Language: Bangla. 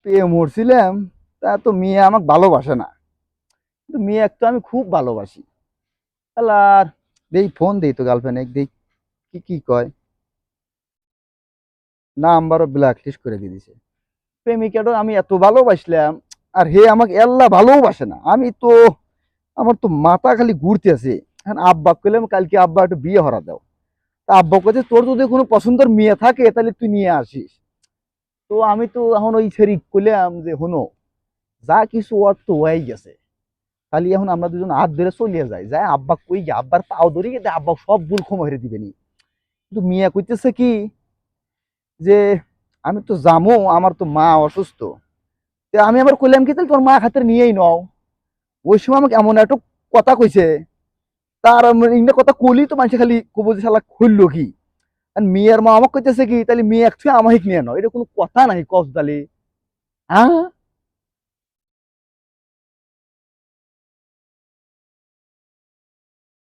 পেয়ে মরছিলাম। তা তো মেয়ে আমাকে ভালোবাসে না, কিন্তু মেয়ে একটা আমি খুব ভালোবাসি। আর দেই ফোন দেই তো গার্লফ্রেন্ড দেই কি কি কয়। নাম্বারও ব্ল্যাক লিস্ট করে দিয়ে দিছে। প্রেমিকাটা আমি এত ভালোবাসলাম, আর হে আমাকে এল্লা ভালোবাসে না। আমি তো, আমার তো মাথা খালি ঘুরতে আছে। এখন আব্বা কইলাম কালকে আব্বা একটু বিয়ে হরা দাও। তা আব্বা কাছে তোর যদি কোনো পছন্দের মেয়ে থাকে তাহলে তুই নিয়ে আসিস। তো আমি তো এখন ওই ছেড়ি কইলাম যে হনো, যা কিছু ওর তো হয়ে গেছে, খালি এখন আমরা দুজন হাত ধরে চলিয়ে যাই, যাই আব্বা কই গে আব্বার পাও ধরি গে আব্বা সব ভুল ক্ষমা হেরে দিবেনি। কিন্তু মিয়া কইতেছে কি যে আমি তো জামো, আমার তো মা অসুস্থ। তা আমি আবার কইলাম কি তাহলে তোর মা খাতির নিয়েই নাও। ওই সময় আমাকে এমন একটা কথা কইছে, তার ইংরেজি কথা কলি তো মানুষ খালি কব যে শালা খুললো কি। আর মেয়ের মা আমাকে কইতেছে কি তাহলে মেয়ে একচুয়ালি আমাকে নিয়ে নাও, এটা কোনো কথা নাই কস দালি। হ্যাঁ,